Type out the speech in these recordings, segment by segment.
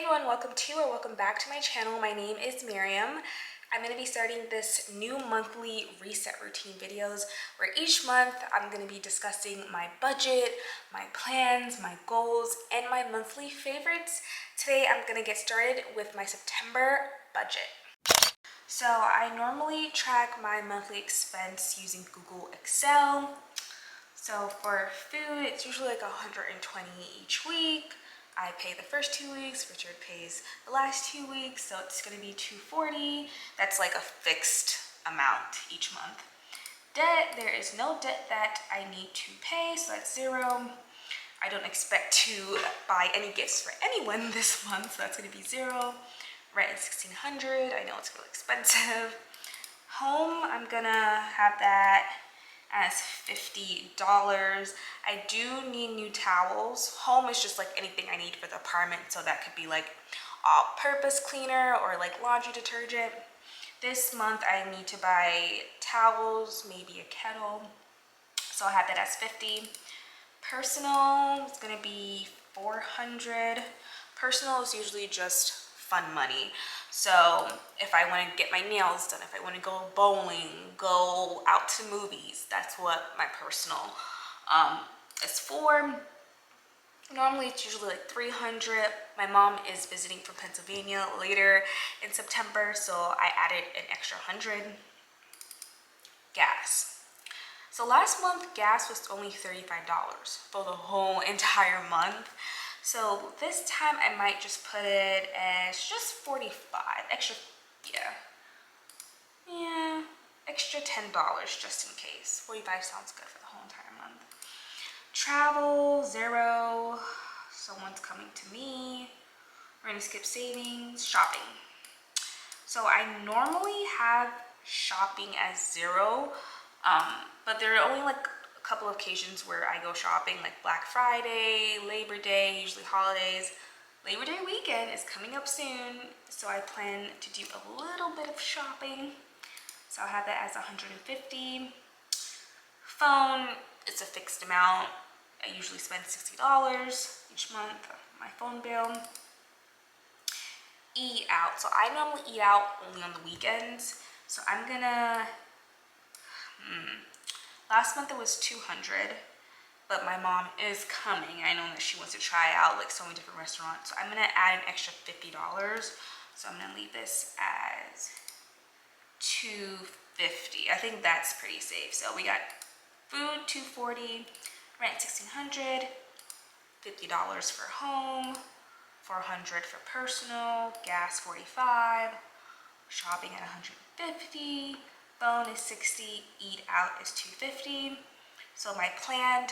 everyone, welcome back to my channel. My name is Miriam. I'm going to be starting this new monthly reset routine videos where each month I'm going to be discussing my budget, my plans, my goals, and my monthly favorites. Today I'm going to get started with my September budget. So I normally track my monthly expense using Google Excel. So for food, it's usually like $120 each week. I pay the first 2 weeks, Richard pays the last 2 weeks, so it's gonna be $240. That's like a fixed amount each month. Debt, there is no debt that I need to pay, so that's $0. I don't expect to buy any gifts for anyone this month, so that's gonna be $0. Rent is $1,600, I know it's really expensive. Home, I'm gonna have that as $50. I do need new towels. Home is just like anything I need for the apartment, so that could be like all-purpose cleaner or like laundry detergent. This month I need to buy towels, maybe a kettle, so I'll have that as $50. Personal is gonna be $400. Personal is usually just fun money. So if I want to get my nails done, if I want to go bowling, go out to movies, that's what my personal is for. Normally it's usually like $300. My mom is visiting from Pennsylvania later in September, so I added an extra $100. Gas. So last month gas was only $35 for the whole entire month. So this time I might just put it as just $45, extra $10 just in case. $45 sounds good for the whole entire month. Travel, $0. Someone's coming to me. We're gonna skip savings. Shopping. So I normally have shopping as $0, but there are only like a couple of occasions where I go shopping, like Black Friday, Labor Day, usually holidays. Labor Day weekend is coming up soon, so I plan to do a little bit of shopping. So I'll have that as $150. Phone, it's a fixed amount. I usually spend $60 each month on my phone bill. Eat out. So I normally eat out only on the weekends. So I'm gonna, last month it was $200, but my mom is coming. I know that she wants to try out like so many different restaurants. So I'm gonna add an extra $50. So I'm gonna leave this as $250. I think that's pretty safe. So we got food, $240, rent $1,600, $50 for home, $400 for personal, gas $45, shopping at $150, phone is $60, eat out is $250. So my planned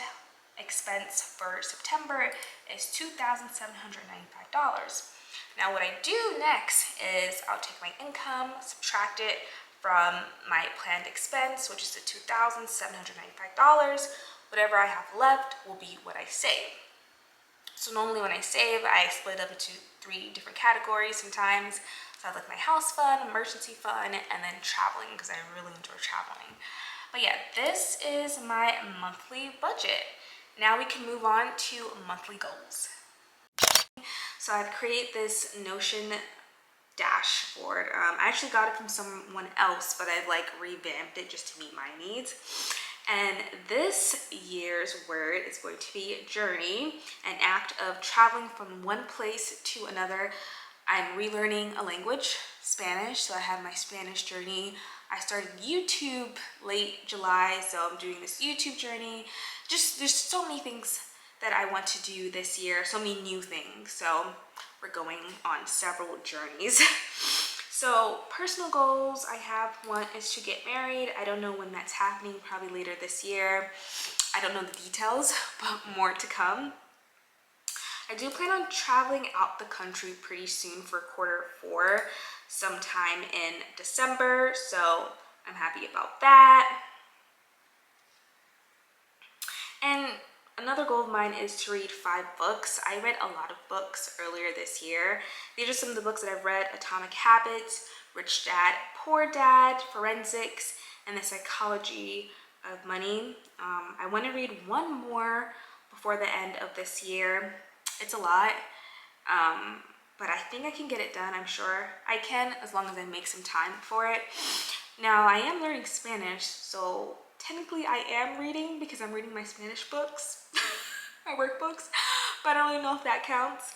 expense for September is $2,795. Now what I do next is I'll take my income, subtract it from my planned expense, which is the $2,795. Whatever I have left will be what I save. So normally when I save, I split up into 3 different categories sometimes. So I have like my house fund, emergency fund, and then traveling, because I really enjoy traveling. But yeah, this is my monthly budget. Now we can move on to monthly goals. So I've created this Notion dashboard. I actually got it from someone else, but I've like revamped it just to meet my needs. And this year's word is going to be journey, an act of traveling from one place to another. I'm relearning a language, Spanish, so I have my Spanish journey. I started YouTube late July, so I'm doing this YouTube journey. Just there's so many things that I want to do this year, so many new things. So we're going on several journeys. So personal goals, I have one is to get married. I don't know when that's happening, probably later this year. I don't know the details, but more to come. I do plan on traveling out the country pretty soon for Q4, sometime in December, so I'm happy about that. And another goal of mine is to read 5 books. I read a lot of books earlier this year. These are some of the books that I've read: Atomic Habits, Rich Dad, Poor Dad, Forensics, and The Psychology of Money. I want to read one more before the end of this year. It's a lot. but I think I can get it done. I'm sure I can, as long as I make some time for it. Now, I am learning Spanish, so technically I am reading because I'm reading my Spanish books, my workbooks, but I don't really know if that counts.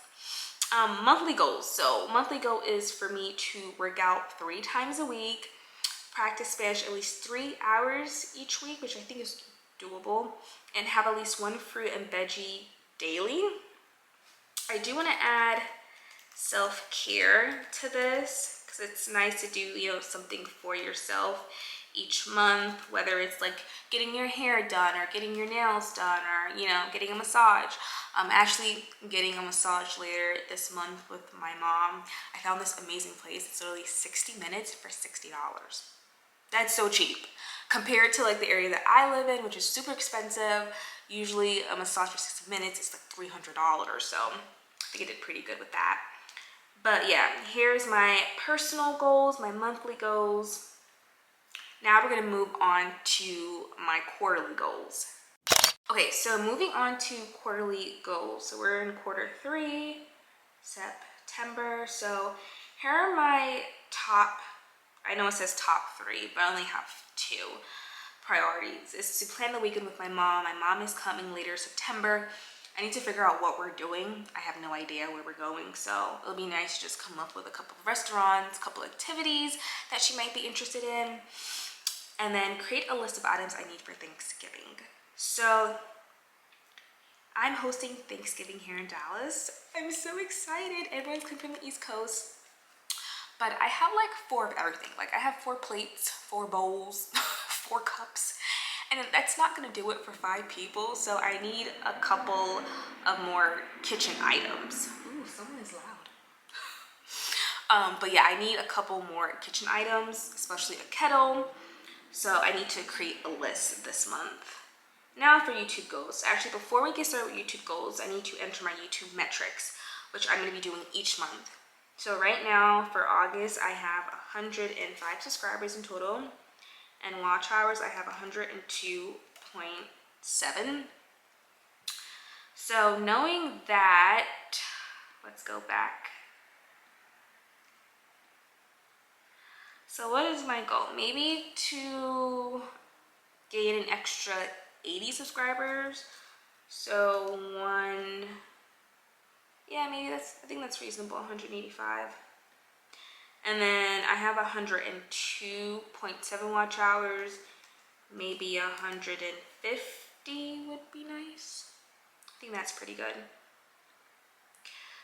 Monthly goals. So monthly goal is for me to work out 3 times a week, practice Spanish at least 3 hours each week, which I think is doable, and have at least 1 fruit and veggie daily. I do want to add self-care to this because it's nice to do, you know, something for yourself each month, whether it's like getting your hair done or getting your nails done or, you know, getting a massage. I'm actually getting a massage later this month with my mom. I found this amazing place. It's literally 60 minutes for $60. That's so cheap compared to like the area that I live in, which is super expensive. Usually a massage for 60 minutes is like $300, so I think I did pretty good with that. But yeah, here's my personal goals, my monthly goals. Now we're gonna move on to my quarterly goals. Okay, so moving on to quarterly goals. So we're in quarter 3, September. So here are my top, I know it says top 3, but I only have 2 priorities. Is to plan the weekend with my mom. My mom is coming later September. I need to figure out what we're doing. I have no idea where we're going, so it'll be nice to just come up with a couple of restaurants, a couple of activities that she might be interested in, and then create a list of items I need for Thanksgiving. So I'm hosting Thanksgiving here in Dallas. I'm so excited. Everyone's coming from the East Coast. But I have like 4 of everything. Like I have 4 plates, 4 bowls, 4 cups. And that's not gonna do it for 5 people. So I need a couple of more kitchen items. Ooh, someone is loud. But yeah, I need a couple more kitchen items, especially a kettle. So I need to create a list this month. Now for YouTube goals. Actually, before we get started with YouTube goals, I need to enter my YouTube metrics, which I'm gonna be doing each month. So right now for August, I have 105 subscribers in total, and watch hours I have 102.7. So knowing that, let's go back. So what is my goal? Maybe to gain an extra 80 subscribers. So maybe I think that's reasonable, 185. And then I have 102.7 watch hours. Maybe 150 would be nice. I think that's pretty good.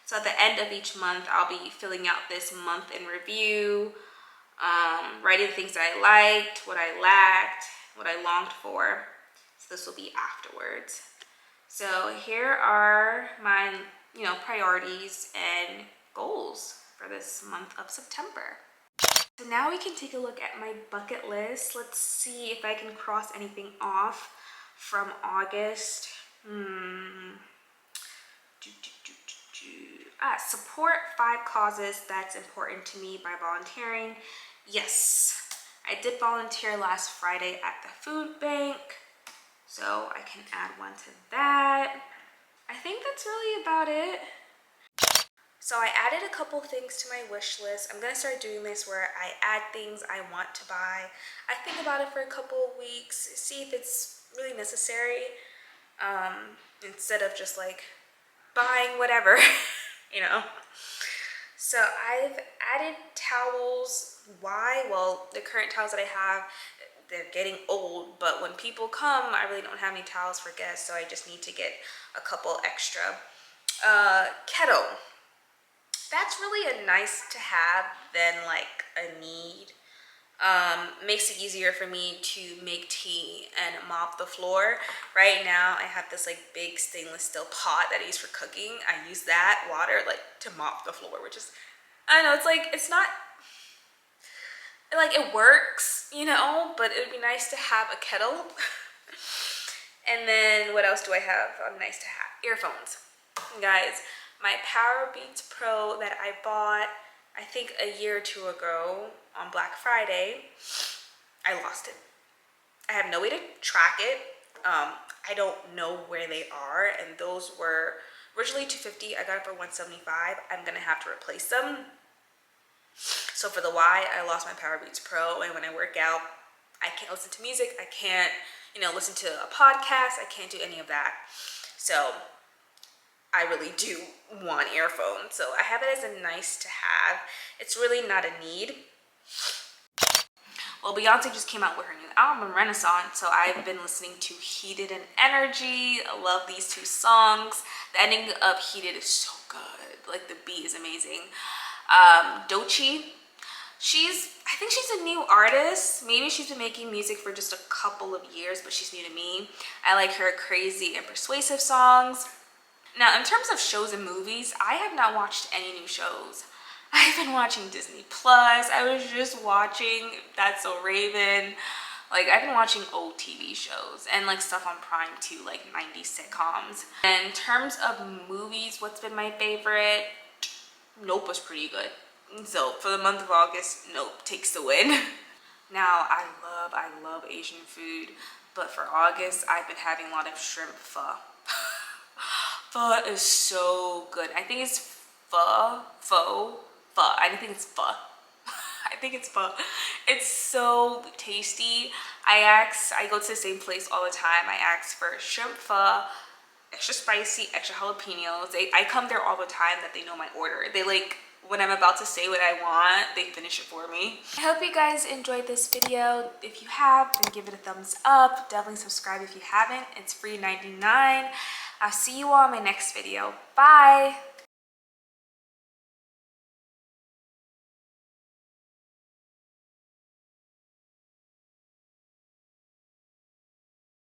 So at the end of each month, I'll be filling out this month in review, writing the things that I liked, what I lacked, what I longed for. So this will be afterwards. So here are my, priorities and goals for this month of September. So now we can take a look at my bucket list. Let's see if I can cross anything off from August. Support 5 causes that's important to me by volunteering. Yes, I did volunteer last Friday at the food bank, so I can add one to that. I think that's really about it. So I added a couple things to my wish list. I'm gonna start doing this where I add things I want to buy. I think about it for a couple of weeks, see if it's really necessary, instead of just like buying whatever, So I've added towels. Why? Well, the current towels that I have, they're getting old, but when people come, I really don't have any towels for guests, so I just need to get a couple extra. Kettle. That's really a nice to have than like a need. Makes it easier for me to make tea and mop the floor. Right now I have this like big stainless steel pot that I use for cooking. I use that water like to mop the floor, which is, I don't know, it's not like it works, but it would be nice to have a kettle. And then what else do I have? Nice to have earphones. Guys, my Powerbeats Pro that I bought I think a year or 2 ago on Black Friday, I lost it. I have no way to track it. I don't know where they are, and those were Originally $250, I got it for $175. I'm gonna have to replace them. So for the Y, I lost my PowerBeats Pro, and when I work out, I can't listen to music, I can't, you know, listen to a podcast, I can't do any of that. So I really do want earphones. So I have it as a nice to have. It's really not a need. Well, Beyonce just came out with her new album, Renaissance, so I've been listening to Heated and Energy. I love these two songs. The ending of Heated is so good. Like, the beat is amazing. Doechii, I think she's a new artist. Maybe she's been making music for just a couple of years, but she's new to me. I like her crazy and persuasive songs. Now, in terms of shows and movies, I have not watched any new shows. I've been watching Disney Plus. I was just watching That's So Raven. Like, I've been watching old TV shows and like stuff on Prime too, like 90s sitcoms. And in terms of movies, what's been my favorite? Nope was pretty good. So for the month of August, Nope takes the win. Now, I love Asian food, but for August, I've been having a lot of shrimp pho. Pho is so good. I think it's pho. I think it's pho. I think it's pho. It's so tasty. I go to the same place all the time. I ask for shrimp pho, extra spicy, extra jalapenos. I come there all the time that they know my order. They like, when I'm about to say what I want, they finish it for me. I hope you guys enjoyed this video. If you have, then give it a thumbs up. Definitely subscribe if you haven't. It's free $99. I'll see you all in my next video. Bye!